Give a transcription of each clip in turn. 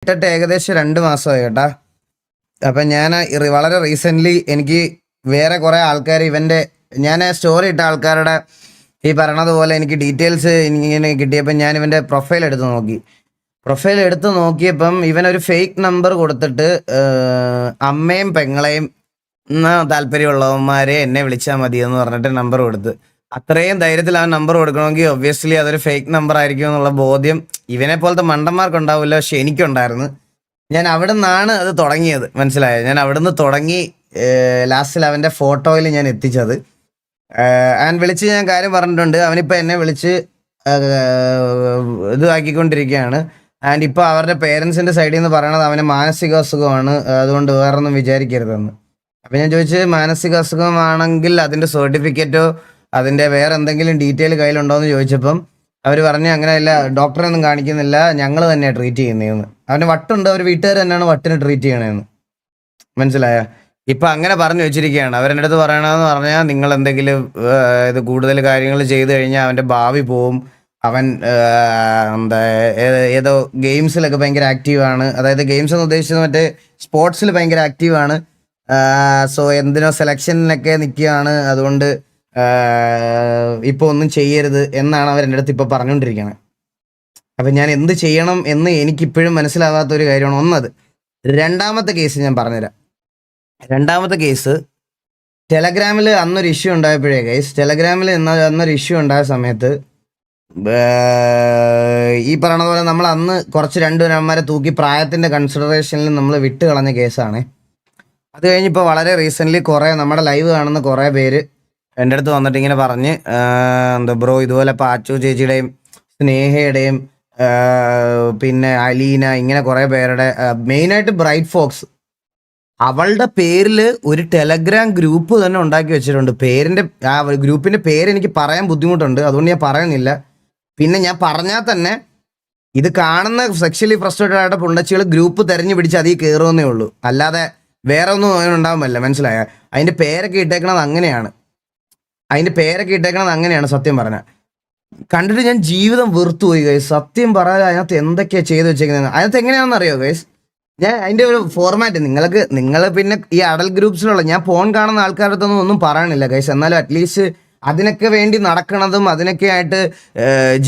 ഇട്ടിട്ട് ഏകദേശം 2 മാസമായി കേട്ടാ. അപ്പം ഞാൻ വളരെ റീസെൻ്റ്ലി എനിക്ക് വേറെ കുറേ ആൾക്കാർ ഞാൻ സ്റ്റോറി ഇട്ട ആൾക്കാരുടെ ഈ പറയണതുപോലെ എനിക്ക് ഡീറ്റെയിൽസ് ഇങ്ങനെ കിട്ടിയപ്പം ഞാൻ ഇവൻ്റെ പ്രൊഫൈൽ എടുത്ത് നോക്കിയപ്പം ഇവനൊരു ഫേക്ക് നമ്പർ കൊടുത്തിട്ട് അമ്മയും പെങ്ങളെയും താല്പര്യമുള്ളവന്മാരെ എന്നെ വിളിച്ചാൽ മതി എന്ന് പറഞ്ഞിട്ട് നമ്പർ കൊടുത്ത്. അത്രയും ധൈര്യത്തിൽ ആ നമ്പർ കൊടുക്കണമെങ്കിൽ ഒബ്വിയസ്ലി അതൊരു ഫേക്ക് നമ്പർ ആയിരിക്കും എന്നുള്ള ബോധ്യം ഇവനെ പോലത്തെ മണ്ടന്മാർക്ക് ഉണ്ടാവില്ല, പക്ഷെ എനിക്കുണ്ടായിരുന്നു. ഞാൻ അവിടെ നിന്നാണ് അത് തുടങ്ങിയത്, മനസ്സിലായോ? ഞാൻ അവിടെ നിന്ന് തുടങ്ങി ലാസ്റ്റിൽ അവൻ്റെ ഫോട്ടോയിൽ ഞാൻ എത്തിച്ചത്. വിളിച്ച് ഞാൻ കാര്യം പറഞ്ഞിട്ടുണ്ട്. അവനിപ്പോൾ എന്നെ വിളിച്ച് ഇത് ആക്കിക്കൊണ്ടിരിക്കുകയാണ്. ആൻഡ് ഇപ്പോൾ അവരുടെ പേരൻസിൻ്റെ സൈഡിൽ നിന്ന് പറയണത് അവന് മാനസിക അസുഖമാണ്, അതുകൊണ്ട് വേറൊന്നും വിചാരിക്കരുതെന്ന്. അപ്പം ഞാൻ ചോദിച്ചത്, മാനസിക അസുഖമാണെങ്കിൽ അതിൻ്റെ സർട്ടിഫിക്കറ്റോ അതിൻ്റെ വേറെ എന്തെങ്കിലും ഡീറ്റെയിൽ കയ്യിലുണ്ടോ എന്ന് ചോദിച്ചപ്പം അവർ പറഞ്ഞ് അങ്ങനെയല്ല, ഡോക്ടറെ ഒന്നും കാണിക്കുന്നില്ല, ഞങ്ങൾ തന്നെയാണ് ട്രീറ്റ് ചെയ്യുന്നതെന്ന്. അവന് വട്ടുണ്ട്, അവർ വീട്ടുകാർ തന്നെയാണ് വട്ടിന് ട്രീറ്റ് ചെയ്യണതെന്ന്. മനസ്സിലായോ? ഇപ്പം അങ്ങനെ പറഞ്ഞു വെച്ചിരിക്കുകയാണ്. അവരെൻ്റെ അടുത്ത് പറയണമെന്ന് പറഞ്ഞാൽ, നിങ്ങൾ എന്തെങ്കിലും ഇത് കൂടുതൽ കാര്യങ്ങൾ ചെയ്തു കഴിഞ്ഞാൽ അവൻ്റെ ഭാവി പോവും. അവൻ ഏതോ ഗെയിംസിലൊക്കെ ഭയങ്കര ആക്റ്റീവാണ്. അതായത് ഗെയിംസ് എന്ന് ഉദ്ദേശിച്ചത് മറ്റേ സ്പോർട്സിൽ ഭയങ്കര ആക്റ്റീവാണ്. സോ എന്തിനോ സെലക്ഷനിലൊക്കെ നിൽക്കുകയാണ്, അതുകൊണ്ട് ഇപ്പോൾ ഒന്നും ചെയ്യരുത് എന്നാണ് അവരെൻ്റെ അടുത്ത് ഇപ്പോൾ പറഞ്ഞുകൊണ്ടിരിക്കുന്നത്. അപ്പം ഞാൻ എന്ത് ചെയ്യണം എന്ന് എനിക്കിപ്പോഴും മനസ്സിലാവാത്തൊരു കാര്യമാണ് ഒന്നത്. രണ്ടാമത്തെ കേസ് ഞാൻ പറഞ്ഞുതരാം. രണ്ടാമത്തെ കേസ് ടെലഗ്രാമിൽ അന്നൊരു ഇഷ്യൂ ഉണ്ടായപ്പോഴേ ടെലഗ്രാമിൽ അന്നൊരു ഇഷ്യൂ ഉണ്ടായ സമയത്ത് ഈ പറയണ പോലെ നമ്മൾ അന്ന് കുറച്ച് രണ്ടുപേരന്മാരെ തൂക്കി പ്രായത്തിൻ്റെ കൺസിഡറേഷനിൽ നമ്മൾ വിട്ട് കളഞ്ഞ കേസാണ്. അത് കഴിഞ്ഞിപ്പോൾ വളരെ റീസെൻ്റ്ലി കുറേ നമ്മുടെ ലൈവ് കാണുന്ന കുറേ പേര് എൻ്റെ അടുത്ത് വന്നിട്ട് ഇങ്ങനെ പറഞ്ഞ്, ബ്രോ ഇതുപോലെ പാച്ചു ചേച്ചിയുടെയും സ്നേഹയുടെയും പിന്നെ അലീന, ഇങ്ങനെ കുറേ പേരുടെ, മെയിനായിട്ട് ബ്രൈറ്റ് ഫോക്സ്, അവളുടെ പേരിൽ ഒരു ടെലഗ്രാം ഗ്രൂപ്പ് തന്നെ ഉണ്ടാക്കി വെച്ചിട്ടുണ്ട്. ആ ഗ്രൂപ്പിൻ്റെ പേര് എനിക്ക് പറയാൻ ബുദ്ധിമുട്ടുണ്ട്, അതുകൊണ്ട് ഞാൻ പറയുന്നില്ല. പിന്നെ ഞാൻ പറഞ്ഞാൽ തന്നെ ഇത് കാണുന്ന സെക്ഷലി ഫ്രസ്ട്രേറ്റഡ് ആയിട്ട് പുണ്ടച്ചികൾ ഗ്രൂപ്പ് തെരഞ്ഞു പിടിച്ച് അതിൽ കയറുമെന്നേ ഉള്ളൂ, അല്ലാതെ വേറെ ഒന്നും അതിനുണ്ടാവുമല്ല. മനസ്സിലായ? അതിൻ്റെ പേരൊക്കെ ഇട്ടേക്കണത് അങ്ങനെയാണ്. സത്യം പറഞ്ഞാൽ കണ്ടിട്ട് ഞാൻ ജീവിതം വെറുത്തു പോയി ഗൈസ്. സത്യം പറയാൻ അതിനകത്ത് എന്തൊക്കെയാണ് ചെയ്ത് വെച്ചേക്കുന്നത്. അതിനകത്ത് എങ്ങനെയാണെന്ന് അറിയോ ഗൈസ്? ഞാൻ അതിൻ്റെ ഒരു ഫോർമാറ്റ് നിങ്ങൾ പിന്നെ ഈ അഡൽ ഗ്രൂപ്പ്സിലുള്ള ഞാൻ ഫോൺ കാണുന്ന ആൾക്കാരുടെ അടുത്തൊന്നും ഒന്നും പറയണില്ല ഗൈസ്. എന്നാലും അറ്റ്ലീസ്റ്റ് അതിനൊക്കെ വേണ്ടി നടക്കണതും അതിനൊക്കെ ആയിട്ട്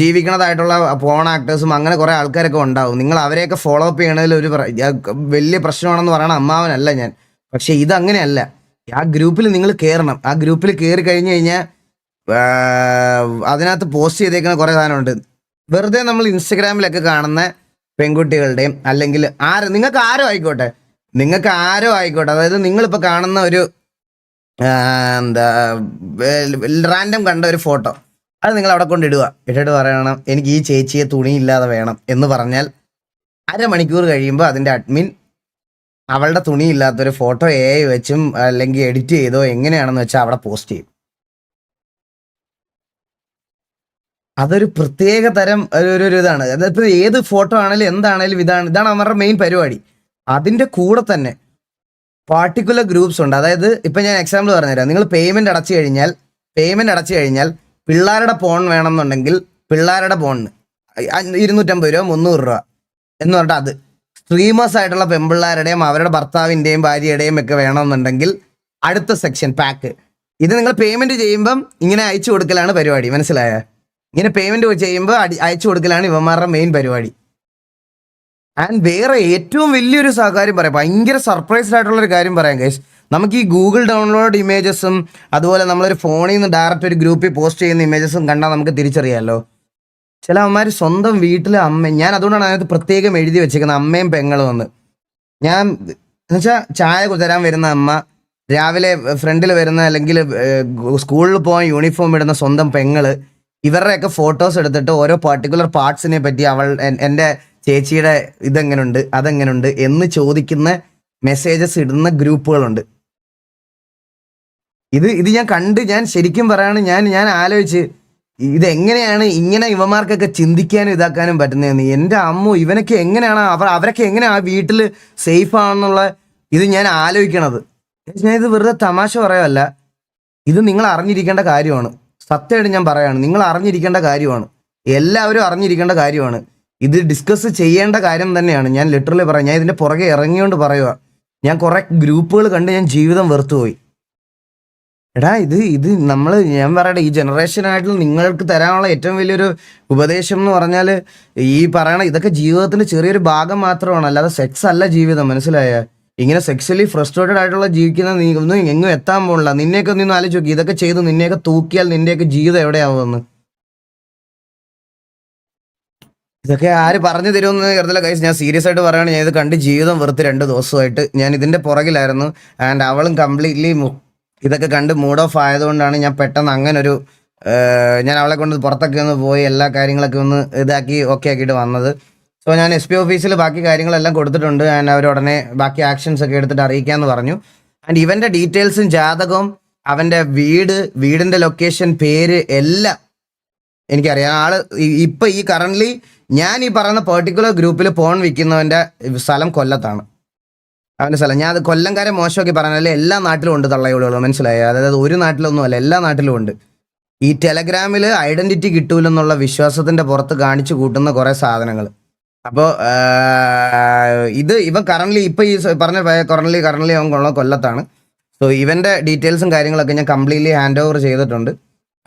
ജീവിക്കണതായിട്ടുള്ള ഫോൺ ആക്ടേഴ്സും അങ്ങനെ കുറേ ആൾക്കാരൊക്കെ ഉണ്ടാവും. നിങ്ങൾ അവരെയൊക്കെ ഫോളോ അപ്പ് ചെയ്യണതിൽ ഒരു വലിയ പ്രശ്നമാണെന്ന് പറയണ അമ്മാവനല്ല ഞാൻ. പക്ഷെ ഇതങ്ങനെയല്ല. ആ ഗ്രൂപ്പിൽ നിങ്ങൾ കയറണം. ആ ഗ്രൂപ്പിൽ കയറി കഴിഞ്ഞ് കഴിഞ്ഞാൽ അതിനകത്ത് പോസ്റ്റ് ചെയ്തേക്കുന്ന കുറേ സാധനമുണ്ട്. വെറുതെ നമ്മൾ ഇൻസ്റ്റഗ്രാമിലൊക്കെ കാണുന്ന പെൺകുട്ടികളുടെയും അല്ലെങ്കിൽ നിങ്ങൾക്ക് ആരോ ആയിക്കോട്ടെ, അതായത് നിങ്ങളിപ്പോൾ കാണുന്ന ഒരു റാൻഡം കണ്ട ഒരു ഫോട്ടോ, അത് നിങ്ങൾ അവിടെ ഇട്ടിട്ട് പറയണം എനിക്ക് ഈ ചേച്ചിയെ തുണിയില്ലാതെ വേണം എന്ന് പറഞ്ഞാൽ അരമണിക്കൂർ കഴിയുമ്പോൾ അതിൻ്റെ അഡ്മിൻ അവളുടെ തുണിയില്ലാത്തൊരു ഫോട്ടോ AI വെച്ചും അല്ലെങ്കിൽ എഡിറ്റ് ചെയ്തോ എങ്ങനെയാണെന്ന് വെച്ചാൽ അവിടെ പോസ്റ്റ് ചെയ്യും. അതൊരു പ്രത്യേക തരം ഒരു ഇതാണ്. അതിപ്പോൾ ഏത് ഫോട്ടോ ആണെങ്കിലും എന്താണേലും ഇതാണ് അവരുടെ മെയിൻ പരിപാടി. അതിൻ്റെ കൂടെ തന്നെ പാർട്ടിക്കുലർ ഗ്രൂപ്പ്സ് ഉണ്ട്. അതായത് ഇപ്പം ഞാൻ എക്സാമ്പിൾ പറഞ്ഞുതരാം. നിങ്ങൾ പേയ്മെൻറ്റ് അടച്ചു കഴിഞ്ഞാൽ പിള്ളേരുടെ ഫോൺ വേണമെന്നുണ്ടെങ്കിൽ പിള്ളേരുടെ ഫോണിന് 250 രൂപ 300 രൂപ എന്ന് പറഞ്ഞിട്ട് അത് സ്ട്രീമേഴ്സ് ആയിട്ടുള്ള പെൺപിള്ളേരുടെയും അവരുടെ ഭർത്താവിൻ്റെയും ഭാര്യയുടെയും ഒക്കെ വേണമെന്നുണ്ടെങ്കിൽ അടുത്ത സെക്ഷൻ പാക്ക്. ഇത് നിങ്ങൾ പേയ്മെൻറ്റ് ചെയ്യുമ്പം ഇങ്ങനെ അയച്ചു കൊടുക്കലാണ് പരിപാടി. മനസ്സിലായ? ഇങ്ങനെ പേയ്മെൻറ്റ് ചെയ്യുമ്പോൾ അയച്ചു കൊടുക്കലാണ് ഇവന്മാരുടെ മെയിൻ പരിപാടി. ആൻഡ് വേറെ ഏറ്റവും വലിയൊരു കാര്യം പറയാം, ഭയങ്കര സർപ്രൈസ്ഡ് ആയിട്ടുള്ളൊരു കാര്യം പറയാം ഗൈസ്. നമുക്ക് ഈ ഗൂഗിൾ ഡൗൺലോഡ് ഇമേജസും അതുപോലെ നമ്മളൊരു ഫോണിൽ നിന്ന് ഡയറക്റ്റ് ഒരു ഗ്രൂപ്പിൽ പോസ്റ്റ് ചെയ്യുന്ന ഇമേജസും കണ്ടാൽ നമുക്ക് തിരിച്ചറിയാമല്ലോ. ചില അമ്മമാർ സ്വന്തം വീട്ടിലെ ഞാൻ അതുകൊണ്ടാണ് അതിനകത്ത് പ്രത്യേകം എഴുതി വെച്ചേക്കുന്നത് അമ്മയും പെങ്ങളും എന്ന്. ഞാൻ എന്നുവെച്ചാൽ ചായ തരാൻ വരുന്ന അമ്മ, രാവിലെ ഫ്രണ്ടിൽ വരുന്ന അല്ലെങ്കിൽ സ്കൂളിൽ പോകാൻ യൂണിഫോം ഇടുന്ന സ്വന്തം പെങ്ങള്, ഇവരുടെയൊക്കെ ഫോട്ടോസ് എടുത്തിട്ട് ഓരോ പർട്ടിക്കുലർ പാർട്സിനെ പറ്റി എൻ്റെ ചേച്ചിയുടെ ഇതെങ്ങനെയുണ്ട് അതെങ്ങനെയുണ്ട് എന്ന് ചോദിക്കുന്ന മെസ്സേജസ് ഇടുന്ന ഗ്രൂപ്പുകളുണ്ട്. ഇത് ഞാൻ ശരിക്കും പറയാണ്, ഞാൻ ആലോചിച്ച് ഇതെങ്ങനെയാണ് ഇങ്ങനെ ഇവന്മാർക്കൊക്കെ ചിന്തിക്കാനും ഇതാക്കാനും പറ്റുന്നതെന്ന്. എൻ്റെ അമ്മോ, ഇവനൊക്കെ എങ്ങനെയാണ് അവരൊക്കെ എങ്ങനെ ആ വീട്ടിൽ സേഫ് ആണെന്നുള്ള ഇത് ഞാൻ ആലോചിക്കണത്. ഞാൻ ഇത് വെറുതെ തമാശ പറയല്ല, ഇത് നിങ്ങൾ അറിഞ്ഞിരിക്കേണ്ട കാര്യമാണ്. സത്യമായിട്ട് ഞാൻ പറയാണ്, നിങ്ങൾ അറിഞ്ഞിരിക്കേണ്ട കാര്യമാണ്. എല്ലാവരും അറിഞ്ഞിരിക്കേണ്ട കാര്യമാണ്. ഇത് ഡിസ്കസ് ചെയ്യേണ്ട കാര്യം തന്നെയാണ്. ഞാൻ ലിറ്ററലി പറയാം, ഞാൻ ഇതിന്റെ പുറകെ ഇറങ്ങിയോണ്ട് പറയുക. ഞാൻ കുറെ ഗ്രൂപ്പുകൾ കണ്ട് ഞാൻ ജീവിതം വെറുത്തുപോയി. എടാ ഇത് ഞാൻ പറയട്ടെ, ഈ ജനറേഷനായിട്ട് നിങ്ങൾക്ക് തരാനുള്ള ഏറ്റവും വലിയൊരു ഉപദേശം എന്ന് പറഞ്ഞാൽ ഈ പറയണ ഇതൊക്കെ ജീവിതത്തിന്റെ ചെറിയൊരു ഭാഗം മാത്രമാണ്, അല്ലാതെ സെക്സ് അല്ല ജീവിതം. മനസ്സിലായ? ഇങ്ങനെ സെക്സ്വലി ഫ്രസ്ട്രേറ്റഡ് ആയിട്ടുള്ള ജീവിക്കുന്ന നീ ഒന്നും എങ്ങും എത്താൻ പോകില്ല. നിന്നെയൊക്കെ ഒന്ന് ആലോചിച്ച് നോക്കി, ഇതൊക്കെ ചെയ്ത് നിന്നെയൊക്കെ തൂക്കിയാൽ നിന്റെയൊക്കെ ജീവിതം എവിടെയാവുമെന്ന്. ഇതൊക്കെ ആര് പറഞ്ഞു തരുമെന്ന് കരുതല കൈസ്. ഞാൻ സീരിയസ് ആയിട്ട് പറയുകയാണ്, ഞാൻ ഇത് കണ്ട് ജീവിതം വെറുത്ത് 2 ദിവസമായിട്ട് ഞാൻ ഇതിന്റെ പുറകിലായിരുന്നു. ആൻഡ് അവളും കംപ്ലീറ്റ്ലി ഇതൊക്കെ കണ്ട് മൂഡ് ഓഫ് ആയതുകൊണ്ടാണ് ഞാൻ പെട്ടെന്ന് അങ്ങനെ ഒരു ഞാൻ അവളെ കൊണ്ട് പുറത്തൊക്കെ ഒന്ന് പോയി എല്ലാ കാര്യങ്ങളൊക്കെ ഒന്ന് ഇതാക്കി ഓക്കെ ആക്കിയിട്ട് വന്നത്. സോ ഞാൻ SP ഓഫീസിൽ ബാക്കി കാര്യങ്ങളെല്ലാം കൊടുത്തിട്ടുണ്ട്. ആൻഡ് അവർ ഉടനെ ബാക്കി ആക്ഷൻസ് ഒക്കെ എടുത്തിട്ട് അറിയിക്കാമെന്ന് പറഞ്ഞു. ആൻഡ് ഇവന്റെ ഡീറ്റെയിൽസും ജാതകവും അവന്റെ വീടിന്റെ ലൊക്കേഷൻ, പേര് എല്ലാം എനിക്കറിയാം. ആള് ഇപ്പൊ ഈ കറന്റ്ലി ഞാൻ ഈ പറയുന്ന പെർട്ടിക്കുലർ ഗ്രൂപ്പിൽ ഫോൺ വിൽക്കുന്നവന്റെ സ്ഥലം കൊല്ലത്താണ്. അവന്റെ സ്ഥലം ഞാൻ അത് കൊല്ലംകാരെ മോശമൊക്കെ പറഞ്ഞാൽ എല്ലാ നാട്ടിലും ഉണ്ട് തള്ളയോളുകൾ. മനസ്സിലായി? അതായത് ഒരു നാട്ടിലൊന്നും അല്ല, എല്ലാ നാട്ടിലും ഉണ്ട്. ഈ ടെലഗ്രാമിൽ ഐഡന്റിറ്റി കിട്ടൂലെന്നുള്ള വിശ്വാസത്തിന്റെ പുറത്ത് കാണിച്ചു കൂട്ടുന്ന കുറെ സാധനങ്ങൾ. അപ്പോൾ ഇവൻ കറന്റ്ലി ഇപ്പൊ ഈ പറഞ്ഞ കറന്റ്ലി അവൻ കൊല്ലത്താണ്. സോ ഇവന്റെ ഡീറ്റെയിൽസും കാര്യങ്ങളൊക്കെ ഞാൻ കംപ്ലീറ്റ്ലി ഹാൻഡ് ഓവർ ചെയ്തിട്ടുണ്ട്.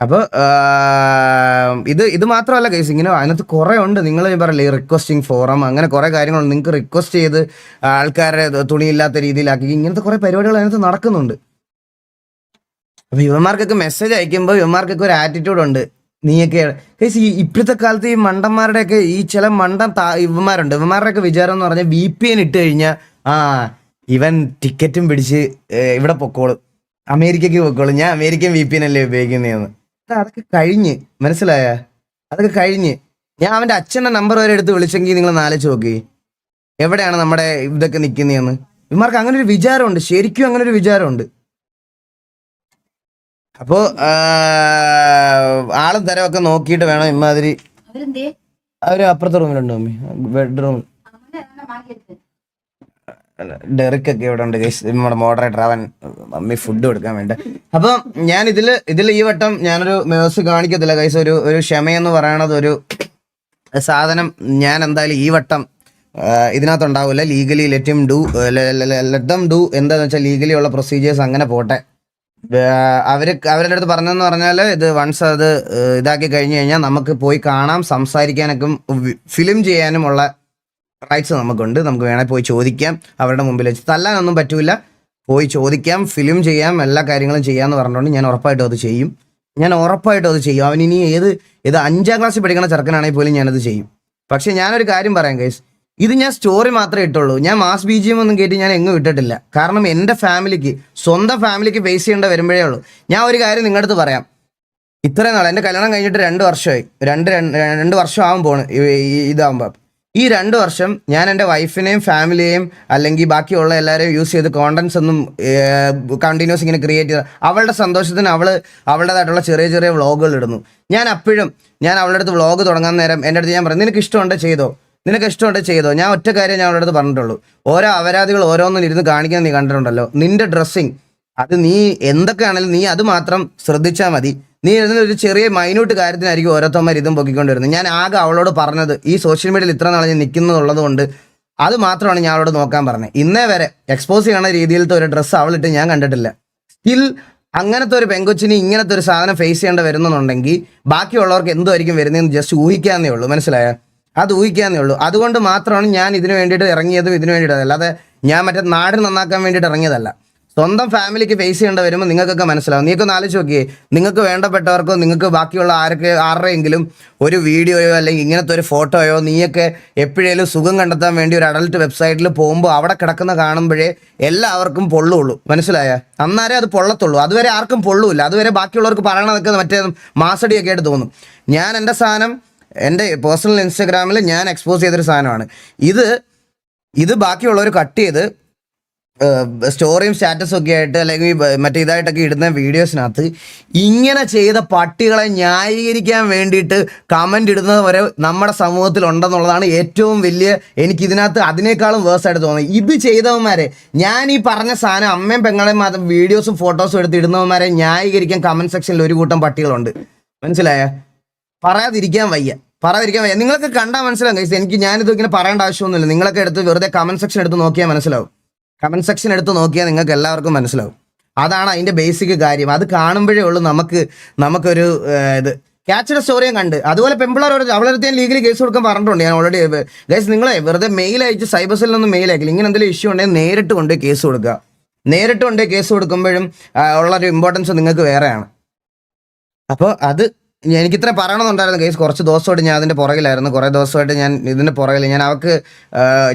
അപ്പോൾ ഇത് മാത്രമല്ല കേസ്, ഇങ്ങനെ അതിനകത്ത് കുറേ ഉണ്ട്. നിങ്ങൾ പറയില്ലേ റിക്വസ്റ്റിംഗ് ഫോറം, അങ്ങനെ കുറേ കാര്യങ്ങളുണ്ട്. നിങ്ങൾക്ക് റിക്വസ്റ്റ് ചെയ്ത് ആൾക്കാരെ തുണിയില്ലാത്ത രീതിയിലാക്കി ഇങ്ങനത്തെ കുറേ പരിപാടികൾ അതിനകത്ത് നടക്കുന്നുണ്ട്. അപ്പൊ ഇവന്മാർക്കൊക്കെ മെസ്സേജ് അയക്കുമ്പോൾ ഇവന്മാർക്കൊക്കെ ഒരു ആറ്റിറ്റ്യൂഡ് ഉണ്ട്. നീയൊക്കെ കേസ് ഇപ്പോഴത്തെ കാലത്ത് ഈ മണ്ടന്മാരുടെയൊക്കെ ഈ ചില ഇവന്മാരുടെയൊക്കെ വിചാരം എന്ന് പറഞ്ഞാൽ VPN ഇട്ട് കഴിഞ്ഞാൽ ഇവൻ ടിക്കറ്റും പിടിച്ച് ഇവിടെ പൊക്കോളും, അമേരിക്കയ്ക്ക് പൊക്കോളും, ഞാൻ അമേരിക്കൻ VPN അല്ലേ ഉപയോഗിക്കുന്നതെന്ന്. അതൊക്കെ കഴിഞ്ഞ്, മനസ്സിലായ? അതൊക്കെ കഴിഞ്ഞ് ഞാൻ അവന്റെ അച്ഛന്റെ നമ്പർ വരെ എടുത്ത് വിളിച്ചെങ്കിൽ നിങ്ങൾ ആലോചിച്ച് നോക്കി എവിടെയാണ് നമ്മുടെ ഇതൊക്കെ നിൽക്കുന്നതെന്ന്. ഇവന്മാർക്ക് അങ്ങനെ ഒരു വിചാരമുണ്ട്, ശരിക്കും അങ്ങനെ ഒരു വിചാരമുണ്ട്. അപ്പോ ആളും തരമൊക്കെ നോക്കിയിട്ട് വേണം ഇമാതിരി. അവര് അപ്പുറത്തെ റൂമിലുണ്ട് മമ്മി, ബെഡ്റൂമിൽ. ഡെറിക്കൊക്കെ ഇവിടെ ഉണ്ട് നമ്മുടെ മോഡറേറ്റർ, അവൻ മമ്മി ഫുഡ് കൊടുക്കാൻ വേണ്ടി. അപ്പം ഞാൻ ഇതിൽ ഈ വട്ടം ഞാനൊരു മേഴ്സി കാണിക്കത്തില്ല ഗൈസ്. ഒരു ക്ഷമയെന്ന് പറയണത് ഒരു സാധനം ഞാൻ എന്തായാലും ഈ വട്ടം ഇതിനകത്ത് ഉണ്ടാവില്ല. ലീഗലി ലെറ്റ് ദം ഡു എന്താന്ന് വെച്ചാൽ ലീഗലി ഉള്ള പ്രൊസീജിയേഴ്സ് അങ്ങനെ പോട്ടെ. അവരുടെ അടുത്ത് പറഞ്ഞതെന്ന് പറഞ്ഞാൽ ഇത് വൺസ് അത് ഇതാക്കി കഴിഞ്ഞു കഴിഞ്ഞാൽ നമുക്ക് പോയി കാണാം, സംസാരിക്കാനൊക്കെ ഫിലിം ചെയ്യാനുമുള്ള റൈറ്റ്സ് നമുക്കുണ്ട്. നമുക്ക് വേണേൽ പോയി ചോദിക്കാം അവരുടെ മുമ്പിൽ വെച്ച്. തല്ലാനൊന്നും പറ്റൂല, പോയി ചോദിക്കാം, ഫിലിം ചെയ്യാം, എല്ലാ കാര്യങ്ങളും ചെയ്യാമെന്ന് പറഞ്ഞുകൊണ്ട് ഞാൻ ഉറപ്പായിട്ടും അത് ചെയ്യും. അവനിനി ഇത് 5ാം ക്ലാസ്സിൽ പഠിക്കുന്ന ചെറുക്കനാണെങ്കിൽ പോലും ഞാനത് ചെയ്യും. പക്ഷെ ഞാനൊരു കാര്യം പറയാം ഗൈസ്, ഇത് ഞാൻ സ്റ്റോറി മാത്രമേ ഇട്ടുള്ളൂ. ഞാൻ മാസ് BGM ഒന്നും കേട്ട് ഞാൻ എങ്ങും ഇട്ടിട്ടില്ല. കാരണം എൻ്റെ സ്വന്തം ഫാമിലിക്ക് ഫേസ് ചെയ്യേണ്ട വരുമ്പോഴേ ഉള്ളൂ. ഞാൻ ഒരു കാര്യം നിങ്ങളുടെ അടുത്ത് പറയാം. ഇത്രയും നാൾ എൻ്റെ കല്യാണം കഴിഞ്ഞിട്ട് 2 വർഷമായി, 2 വർഷം ആവാൻ പോണ് ഇതാകുമ്പോൾ. ഈ 2 വർഷം ഞാൻ എൻ്റെ വൈഫിനെയും ഫാമിലിയെയും അല്ലെങ്കിൽ ബാക്കിയുള്ള എല്ലാവരെയും യൂസ് ചെയ്ത് കോണ്ടന്റ്സ് ഒന്നും കണ്ടിന്യൂസ് ഇങ്ങനെ ക്രിയേറ്റ് ചെയ്ത് അവളുടെ സന്തോഷത്തിന് അവളുടേതായിട്ടുള്ള ചെറിയ ചെറിയ വ്ളോഗുകൾ ഇടുന്നു. ഞാൻ അവളുടെ അടുത്ത് വ്ളോഗ് തുടങ്ങാൻ നേരം എൻ്റെ അടുത്ത് ഞാൻ പറഞ്ഞു, നിനക്ക് ഇഷ്ടമുണ്ട് ചെയ്തോ. ഞാൻ ഒറ്റ കാര്യം ഞാൻ അവളുടെ അടുത്ത് പറഞ്ഞിട്ടുള്ളൂ, ഓരോ അപരാധികൾ ഓരോന്നും ഇരുന്ന് കാണിക്കാൻ നീ കണ്ടിട്ടുണ്ടല്ലോ. നിന്റെ ഡ്രസ്സിങ് അത് നീ എന്തൊക്കെയാണെങ്കിലും നീ അത് മാത്രം ശ്രദ്ധിച്ചാൽ മതി. നീ ഒരു ചെറിയ മൈന്യൂട്ട് കാര്യത്തിനായിരിക്കും ഓരോരുത്തന്മാർ ഇതും പൊക്കിക്കൊണ്ടിരുന്നത്. ഞാൻ ആകെ അവളോട് പറഞ്ഞത് ഈ സോഷ്യൽ മീഡിയയിൽ ഇത്ര നാളെ ഞാൻ നിൽക്കുന്നുള്ളത് കൊണ്ട് അത് മാത്രമാണ് ഞാൻ അവളോട് നോക്കാൻ പറഞ്ഞത്. ഇന്നേ വരെ എക്സ്പോസ് ചെയ്യണ രീതിയിലത്തെ ഒരു ഡ്രസ്സ് അവളിട്ട് ഞാൻ കണ്ടിട്ടില്ല. സ്റ്റിൽ അങ്ങനത്തെ ഒരു പെങ്കൊച്ചിന് ഇങ്ങനത്തെ ഒരു സാധനം ഫേസ് ചെയ്യേണ്ട വരുന്നുണ്ടെങ്കിൽ ബാക്കിയുള്ളവർക്ക് എന്തുമായിരിക്കും വരുന്നതെന്ന് ജസ്റ്റ് ഊഹിക്കാന്നേ ഉള്ളൂ. മനസ്സിലായ? അത് ഊഹിക്കാന്നേ ഉള്ളൂ. അതുകൊണ്ട് മാത്രമാണ് ഞാൻ ഇതിനു വേണ്ടിയിട്ട് ഇറങ്ങിയതും ഇതിനു വേണ്ടിയിട്ട്. അല്ലാതെ ഞാൻ മറ്റേ നാട് നന്നാക്കാൻ വേണ്ടിയിട്ട് ഇറങ്ങിയതല്ല. സ്വന്തം ഫാമിലിക്ക് ഫേസ് ചെയ്യേണ്ട വരുമ്പോൾ നിങ്ങൾക്കൊക്കെ മനസ്സിലാവും. നീക്കൊന്ന് ആലോചിച്ച് നോക്കിയേ, നിങ്ങൾക്ക് വേണ്ടപ്പെട്ടവർക്കോ നിങ്ങൾക്ക് ബാക്കിയുള്ള ആരുടെയെങ്കിലും ഒരു വീഡിയോയോ അല്ലെങ്കിൽ ഇങ്ങനത്തെ ഒരു ഫോട്ടോയോ നീയൊക്കെ എപ്പോഴേലും സുഖം കണ്ടെത്താൻ വേണ്ടി ഒരു അഡൽട്ട് വെബ്സൈറ്റിൽ പോകുമ്പോൾ അവിടെ കിടക്കുന്ന കാണുമ്പോഴേ എല്ലാവർക്കും പൊള്ളുള്ളൂ. മനസ്സിലായ? അന്നേരം അത് പൊള്ളത്തുള്ളൂ. അതുവരെ ആർക്കും പൊള്ളൂല്ല. അതുവരെ ബാക്കിയുള്ളവർക്ക് പറയണതൊക്കെ മറ്റേ മാസടിയൊക്കെ ആയിട്ട് തോന്നും. ഞാൻ എൻ്റെ സാധനം എൻ്റെ പേഴ്സണൽ ഇൻസ്റ്റാഗ്രാമിൽ ഞാൻ എക്സ്പോസ് ചെയ്തൊരു സാധനമാണ് ഇത് ബാക്കിയുള്ളവർ കട്ട് ചെയ്ത് സ്റ്റോറിയും സ്റ്റാറ്റസും ഒക്കെ ആയിട്ട് അല്ലെങ്കിൽ മറ്റേ ഇതായിട്ടൊക്കെ ഇടുന്ന വീഡിയോസിനകത്ത് ഇങ്ങനെ ചെയ്ത പട്ടികളെ ന്യായീകരിക്കാൻ വേണ്ടിയിട്ട് കമൻ്റ് ഇടുന്നത് വരെ നമ്മുടെ സമൂഹത്തിൽ ഉണ്ടെന്നുള്ളതാണ് ഏറ്റവും വലിയ എനിക്കിതിനകത്ത് അതിനേക്കാളും വേഴ്സായിട്ട് തോന്നുന്നത്. ഇത് ചെയ്തവന്മാരെ, ഞാൻ ഈ പറഞ്ഞ സാധനം അമ്മയും പെങ്ങളെയും മാത്രം വീഡിയോസും ഫോട്ടോസും എടുത്ത് ഇടുന്നവന്മാരെ ന്യായീകരിക്കാൻ കമൻറ്റ് സെക്ഷനിൽ ഒരു കൂട്ടം പട്ടികളുണ്ട്. മനസ്സിലായ? പറയാതിരിക്കാൻ വയ്യ. പറയാതിരിക്കാൻ വയ്യ. നിങ്ങൾക്ക് കണ്ടാൽ മനസ്സിലാവും ഗൈസ്. ഞാനിത് ഇങ്ങനെ പറയേണ്ട ആവശ്യമൊന്നുമില്ല. നിങ്ങളൊക്കെ എടുത്ത് വെറുതെ കമന്റ് സെക്ഷൻ എടുത്ത് നോക്കിയാൽ മനസ്സിലാവും. കമന്റ് സെക്ഷൻ എടുത്ത് നോക്കിയാൽ നിങ്ങൾക്ക് എല്ലാവർക്കും മനസ്സിലാവും. അതാണ് അതിന്റെ ബേസിക് കാര്യം. അത് കാണുമ്പോഴേ ഉള്ളൂ നമുക്കൊരു ഇത്. ക്യാച്ചിയുടെ സ്റ്റോറിയും കണ്ട് അതുപോലെ പെമ്പിളാരോട് അവളടുത്ത് ഞാൻ ലീഗലി കേസ് കൊടുക്കാൻ പറഞ്ഞിട്ടുണ്ട്. ഞാൻ ഓൾറെഡി ഗൈസ് നിങ്ങളെ വെറുതെ മെയിൽ അയച്ച് സൈബർ സെല്ലൊന്നും മെയിൽ അയക്കില്ല. ഇങ്ങനെ എന്തെങ്കിലും ഇഷ്യൂ ഉണ്ടെങ്കിൽ നേരിട്ട് കൊണ്ടുപോയി കേസ് കൊടുക്കുക. നേരിട്ട് കൊണ്ടുപോയി കേസ് കൊടുക്കുമ്പോഴും ഉള്ളൊരു ഇമ്പോർട്ടൻസ് നിങ്ങൾക്ക് വേറെയാണ്. അപ്പോൾ അത് എനിക്കിത്ര പറയണമെന്നുണ്ടായിരുന്നു കേസ്. കുറച്ച് ദിവസമായിട്ട് ഞാൻ അതിൻ്റെ പുറകിലായിരുന്നു. കുറേ ദിവസമായിട്ട് ഞാൻ ഇതിൻ്റെ പുറകിൽ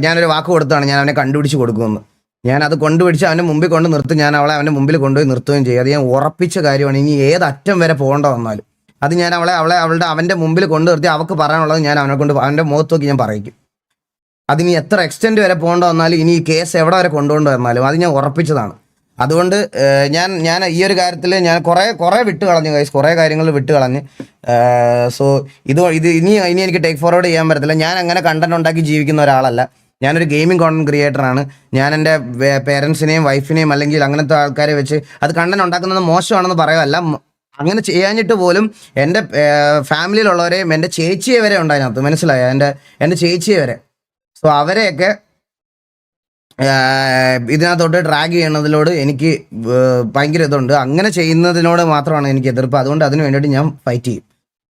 ഞാനൊരു വാക്ക് കൊടുത്താണ് ഞാൻ അവനെ കണ്ടുപിടിച്ച് കൊടുക്കുമെന്ന്. ഞാൻ അത് കൊണ്ടുപിടിച്ച് അവൻ്റെ മുമ്പിൽ കൊണ്ട് നിർത്തും. ഞാൻ അവളെ അവൻ്റെ മുമ്പിൽ കൊണ്ടുപോയി നിർത്തുകയും ചെയ്യും. അത് ഞാൻ ഉറപ്പിച്ച കാര്യമാണ്. ഇനി ഏത് അറ്റം വരെ പോകേണ്ട വന്നാലും അത് ഞാൻ അവൻ്റെ മുമ്പിൽ കൊണ്ടു നിർത്തി അവൾക്ക് പറയാനുള്ളത് ഞാൻ അവൻ്റെ മുഖത്ത് നോക്കി ഞാൻ പറയിക്കും. അതിനി എത്ര എക്സ്റ്റെൻഡ് വരെ പോകേണ്ട വന്നാലും ഇനി ഈ കേസ് എവിടെ വരെ കൊണ്ടുകൊണ്ട് വന്നാലും അത് ഞാൻ ഉറപ്പിച്ചതാണ്. അതുകൊണ്ട് ഞാൻ ഈ ഒരു കാര്യത്തിൽ ഞാൻ കുറേ വിട്ട് കളഞ്ഞു ഗൈസ്. കുറേ കാര്യങ്ങൾ വിട്ട് കളഞ്ഞ്. സോ ഇനി എനിക്ക് ടേക്ക് ഫോർവേഡ് ചെയ്യാൻ പറ്റത്തില്ല. ഞാൻ അങ്ങനെ കണ്ടന്റ് ഉണ്ടാക്കി ജീവിക്കുന്ന ഒരാളല്ല. ഞാനൊരു ഗെയിമിംഗ് കോണ്ടന്റ് ക്രിയേറ്ററാണ്. ഞാൻ എൻ്റെ പേരൻസിനെയും വൈഫിനെയും അല്ലെങ്കിൽ അങ്ങനത്തെ ആൾക്കാരെ വെച്ച് അത് കണ്ടന്റ് ഉണ്ടാക്കുന്നത് മോശമാണെന്ന് പറയുമല്ല. അങ്ങനെ ചെയ്യാഞ്ഞിട്ട് പോലും എൻ്റെ ഫാമിലിയിലുള്ളവരെയും എൻ്റെ ചേച്ചിയെ വരെ ഉണ്ടായിരുന്നു. മനസ്സിലായോ? എൻ്റെ ചേച്ചിയെ വരെ. സോ അവരെയൊക്കെ ഇതിനകത്തോട്ട് ട്രാക്ക് ചെയ്യണതിനോട് എനിക്ക് ഭയങ്കര ഇതുണ്ട്. അങ്ങനെ ചെയ്യുന്നതിനോട് മാത്രമാണ് എനിക്ക് എതിർപ്പ്. അതുകൊണ്ട് അതിന് വേണ്ടിയിട്ട് ഞാൻ ഫൈറ്റ് ചെയ്യും.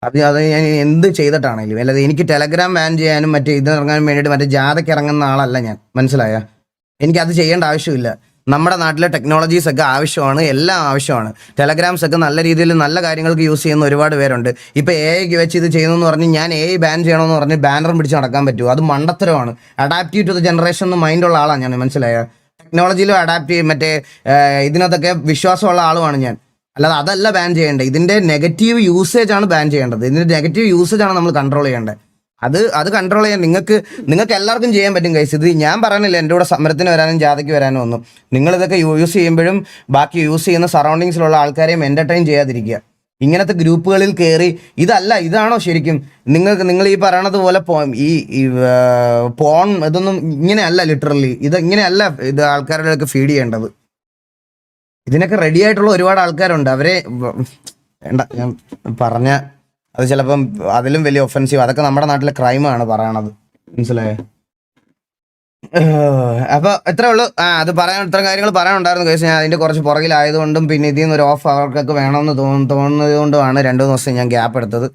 അത് ഞാൻ എന്ത് ചെയ്തിട്ടാണെങ്കിലും. അല്ലാതെ എനിക്ക് ടെലഗ്രാം ബാൻ ചെയ്യാനും ഇതിറങ്ങാനും വേണ്ടിയിട്ട് ജാഥയ്ക്ക് ഇറങ്ങുന്ന ആളല്ല ഞാൻ. മനസ്സിലായ? എനിക്കത് ചെയ്യേണ്ട ആവശ്യമില്ല. നമ്മുടെ നാട്ടിലെ ടെക്നോളജീസ് ഒക്കെ ആവശ്യമാണ്. എല്ലാം ആവശ്യമാണ്. ടെലഗ്രാംസ് ഒക്കെ നല്ല രീതിയിൽ നല്ല കാര്യങ്ങൾക്ക് യൂസ് ചെയ്യുന്ന ഒരുപാട് പേരുണ്ട്. ഇപ്പോൾ AI വെച്ച് ഇത് ചെയ്യുന്നതെന്ന് പറഞ്ഞ് ഞാൻ AI ബാൻ ചെയ്യണമെന്ന് പറഞ്ഞ് ബാനറും പിടിച്ച് നടക്കാൻ പറ്റുമോ? അത് മണ്ടത്തരമാണ്. അഡാപ്റ്റീവ് ടു ദ ജനറേഷൻ എന്ന് മൈൻഡുള്ള ആളാണ് ഞാൻ. മനസ്സിലായ? ടെക്നോളജിയിലും അഡാപ്റ്റ് ചെയ്യും ഇതിനകത്തൊക്കെ വിശ്വാസമുള്ള ആളുമാണ് ഞാൻ. അല്ലാതെ അതല്ല ബാൻ ചെയ്യേണ്ടത്. ഇതിൻ്റെ നെഗറ്റീവ് യൂസേജ് ആണ് ബാൻ ചെയ്യേണ്ടത്. ഇതിൻ്റെ നെഗറ്റീവ് യൂസേജ് ആണ് നമ്മൾ കൺട്രോൾ ചെയ്യേണ്ടത്. അത് കൺട്രോൾ ചെയ്യാൻ നിങ്ങൾക്ക് എല്ലാവർക്കും ചെയ്യാൻ പറ്റും ഗൈസ്. ഇത് ഞാൻ പറയുന്നില്ല എൻ്റെ കൂടെ സമരത്തിന് വരാനും ജാഥയ്ക്ക് വരാനും ഒന്നും. നിങ്ങളിതൊക്കെ യൂസ് ചെയ്യുമ്പോഴും ബാക്കി യൂസ് ചെയ്യുന്ന സറൗണ്ടിങ്സിലുള്ള ആൾക്കാരെയും എൻ്റർടൈൻ ചെയ്യാതിരിക്കുക. ഇങ്ങനത്തെ ഗ്രൂപ്പുകളിൽ കയറി ഇതാണോ ശരിക്കും നിങ്ങൾ ഈ പറയണത് പോലെ ഈ പോൺ ഇതൊന്നും ഇങ്ങനെയല്ല. ലിറ്ററലി ഇങ്ങനെയല്ല ഇത് ആൾക്കാരുടെ ഫീഡ് ചെയ്യേണ്ടത്. ഇതിനൊക്കെ റെഡി ആയിട്ടുള്ള ഒരുപാട് ആൾക്കാരുണ്ട്. അവരെ വേണ്ട ഞാൻ പറഞ്ഞ അത് ചിലപ്പം അതിലും വലിയ ഒഫൻസീവ്. അതൊക്കെ നമ്മുടെ നാട്ടിലെ ക്രൈമാണ് പറയണത്. മനസ്സിലായേ? അപ്പോൾ എത്രേ ഉള്ളൂ. അത് ഇത്ര കാര്യങ്ങൾ പറയാനുണ്ടായിരുന്നു കേസ്. ഞാൻ അതിൻ്റെ കുറച്ച് പുറകിലായതുകൊണ്ടും പിന്നെ ഇതിൽ നിന്ന് ഒരു ഓഫ് അവർക്കൊക്കെ വേണമെന്ന് തോന്നുന്നത് കൊണ്ടുമാണ് 2 ദിവസം ഞാൻ ഗ്യാപ്പ് എടുത്തത്.